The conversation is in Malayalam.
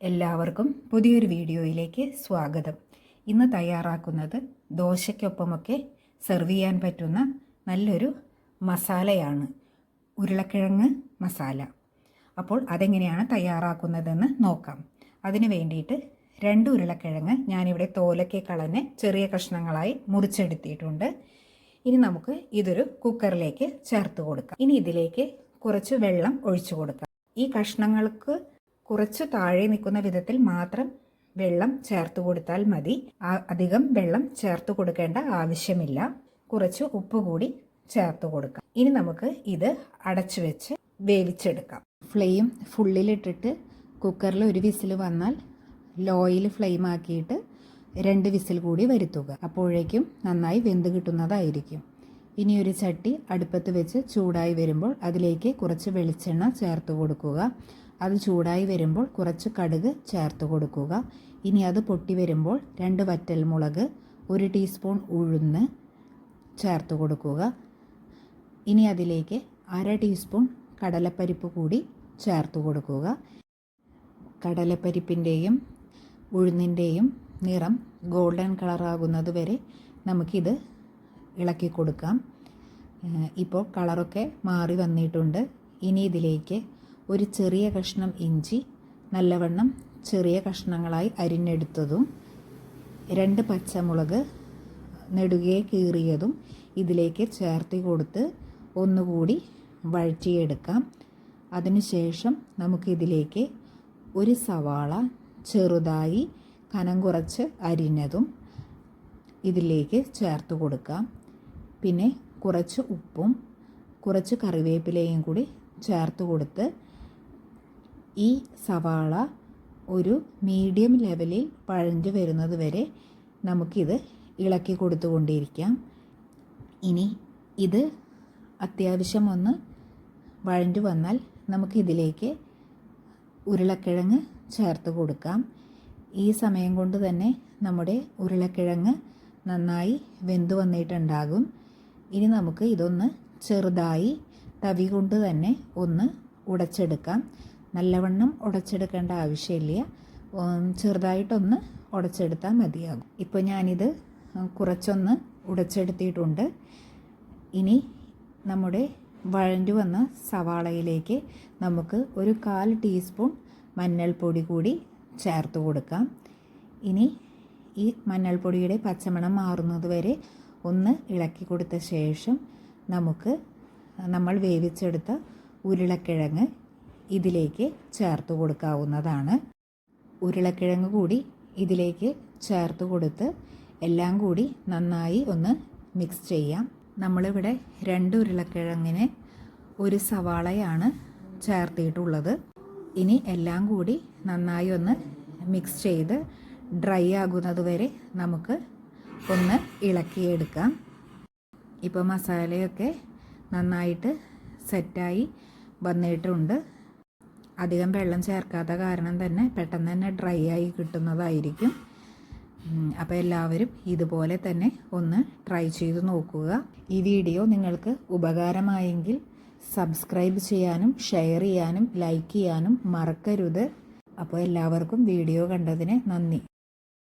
എല്ലാവർക്കും പുതിയൊരു വീഡിയോയിലേക്ക് സ്വാഗതം. ഇന്ന് തയ്യാറാക്കുന്നത് ദോശയ്ക്കൊപ്പമൊക്കെ സെർവ് ചെയ്യാൻ പറ്റുന്ന നല്ലൊരു മസാലയാണ്, ഉരുളക്കിഴങ്ങ് മസാല. അപ്പോൾ അതെങ്ങനെയാണ് തയ്യാറാക്കുന്നതെന്ന് നോക്കാം. അതിന് വേണ്ടിയിട്ട് 2 ഉരുളക്കിഴങ്ങ് ഞാനിവിടെ തോലൊക്കെ കളഞ്ഞ് ചെറിയ കഷ്ണങ്ങളായി മുറിച്ചെടുത്തിട്ടുണ്ട്. ഇനി നമുക്ക് ഇതൊരു കുക്കറിലേക്ക് ചേർത്ത് കൊടുക്കാം. ഇനി ഇതിലേക്ക് കുറച്ച് വെള്ളം ഒഴിച്ചു കൊടുക്കാം. ഈ കഷ്ണങ്ങൾക്ക് കുറച്ച് താഴെ നിൽക്കുന്ന വിധത്തിൽ മാത്രം വെള്ളം ചേർത്ത് കൊടുത്താൽ മതി. അധികം വെള്ളം ചേർത്ത് കൊടുക്കേണ്ട ആവശ്യമില്ല. കുറച്ച് ഉപ്പ് കൂടി ചേർത്ത് കൊടുക്കാം. ഇനി നമുക്ക് ഇത് അടച്ചു വെച്ച് വേവിച്ചെടുക്കാം. ഫ്ലെയിം ഫുള്ളിലിട്ടിട്ട് കുക്കറിൽ ഒരു വിസിൽ വന്നാൽ ലോയിൽ ഫ്ലെയിം ആക്കിയിട്ട് 2 വിസിൽ കൂടി വരുത്തുക. അപ്പോഴേക്കും നന്നായി വെന്ത് കിട്ടുന്നതായിരിക്കും. ഇനി ഒരു ചട്ടി അടുപ്പത്ത് വെച്ച് ചൂടായി വരുമ്പോൾ അതിലേക്ക് കുറച്ച് വെളിച്ചെണ്ണ ചേർത്ത് കൊടുക്കുക. അത് ചൂടായി വരുമ്പോൾ കുറച്ച് കടുക് ചേർത്ത് കൊടുക്കുക. ഇനി അത് പൊട്ടി വരുമ്പോൾ 2 വറ്റൽമുളക്, 1 ടീസ്പൂൺ ഉഴുന്ന് ചേർത്ത് കൊടുക്കുക. ഇനി അതിലേക്ക് 1/2 ടീസ്പൂൺ കടലപ്പരിപ്പ് കൂടി ചേർത്ത് കൊടുക്കുക. കടലപ്പരിപ്പിൻ്റെയും ഉഴുന്നിൻ്റെയും നിറം ഗോൾഡൻ കളറാകുന്നത് വരെ നമുക്കിത് ഇളക്കി കൊടുക്കാം. ഇപ്പോൾ കളറൊക്കെ മാറി വന്നിട്ടുണ്ട്. ഇനി ഇതിലേക്ക് ഒരു ചെറിയ കഷ്ണം ഇഞ്ചി നല്ലവണ്ണം ചെറിയ കഷ്ണങ്ങളായി അരിഞ്ഞെടുത്തതും 2 പച്ചമുളക് നെടുകെ കീറിയതും ഇതിലേക്ക് ചേർത്ത് കൊടുത്ത് ഒന്നുകൂടി വഴറ്റിയെടുക്കാം. അതിനുശേഷം നമുക്കിതിലേക്ക് ഒരു സവാള ചെറുതായി കനം കുറച്ച് അരിഞ്ഞതും ഇതിലേക്ക് ചേർത്ത് കൊടുക്കാം. പിന്നെ കുറച്ച് ഉപ്പും കുറച്ച് കറിവേപ്പിലയും കൂടി ചേർത്ത് കൊടുത്ത് ഈ സവാള ഒരു മീഡിയം ലെവലിൽ വഴഞ്ഞു വരുന്നത് വരെ നമുക്കിത് ഇളക്കി കൊടുത്തുകൊണ്ടിരിക്കാം. ഇനി ഇത് അത്യാവശ്യം ഒന്ന് വഴഞ്ഞു വന്നാൽ നമുക്കിതിലേക്ക് ഉരുളക്കിഴങ്ങ് ചേർത്ത് കൊടുക്കാം. ഈ സമയം കൊണ്ട് തന്നെ നമ്മുടെ ഉരുളക്കിഴങ്ങ് നന്നായി വെന്ത് വന്നിട്ടുണ്ടാകും. ഇനി നമുക്ക് ഇതൊന്ന് ചെറുതായി തവി കൊണ്ട് തന്നെ ഒന്ന് ഉടച്ചെടുക്കാം. നല്ലവണ്ണം ഉടച്ചെടുക്കേണ്ട ആവശ്യമില്ല, ചെറുതായിട്ടൊന്ന് ഉടച്ചെടുത്താൽ മതിയാകും. ഇപ്പോൾ ഞാനിത് കുറച്ചൊന്ന് ഉടച്ചെടുത്തിട്ടുണ്ട്. ഇനി നമ്മുടെ വഴഞ്ഞു വന്ന സവാളയിലേക്ക് നമുക്ക് ഒരു 1/4 ടീസ്പൂൺ മഞ്ഞൾപ്പൊടി കൂടി ചേർത്ത് കൊടുക്കാം. ഇനി ഈ മഞ്ഞൾപ്പൊടിയുടെ പച്ചമണം മാറുന്നത് വരെ ഒന്ന് ഇളക്കി കൊടുത്ത ശേഷം നമുക്ക് നമ്മൾ വേവിച്ചെടുത്ത ഉരുളക്കിഴങ്ങ് ഇതിലേക്ക് ചേർത്ത് കൊടുക്കാവുന്നതാണ്. ഉരുളക്കിഴങ്ങ് കൂടി ഇതിലേക്ക് ചേർത്ത് കൊടുത്ത് എല്ലാം കൂടി നന്നായി ഒന്ന് മിക്സ് ചെയ്യാം. നമ്മളിവിടെ 2 ഉരുളക്കിഴങ്ങിന് 1 സവാളയാണ് ചേർത്തിട്ടുള്ളത്. ഇനി എല്ലാം കൂടി നന്നായി ഒന്ന് മിക്സ് ചെയ്ത് ഡ്രൈ ആകുന്നത് വരെ നമുക്ക് ഒന്ന് ഇളക്കിയെടുക്കാം. ഇപ്പോൾ മസാലയൊക്കെ നന്നായിട്ട് സെറ്റായി വന്നിട്ടുണ്ട്. അധികം വെള്ളം ചേർക്കാത്ത കാരണം തന്നെ പെട്ടെന്ന് തന്നെ ഡ്രൈ ആയി കിട്ടുന്നതായിരിക്കും. അപ്പോൾ എല്ലാവരും ഇതുപോലെ തന്നെ ഒന്ന് ട്രൈ ചെയ്ത് നോക്കുക. ഈ വീഡിയോ നിങ്ങൾക്ക് ഉപകാരമായെങ്കിൽ സബ്സ്ക്രൈബ് ചെയ്യാനും ഷെയർ ചെയ്യാനും ലൈക്ക് ചെയ്യാനും മറക്കരുത്. അപ്പോൾ എല്ലാവർക്കും വീഡിയോ കണ്ടതിന് നന്ദി.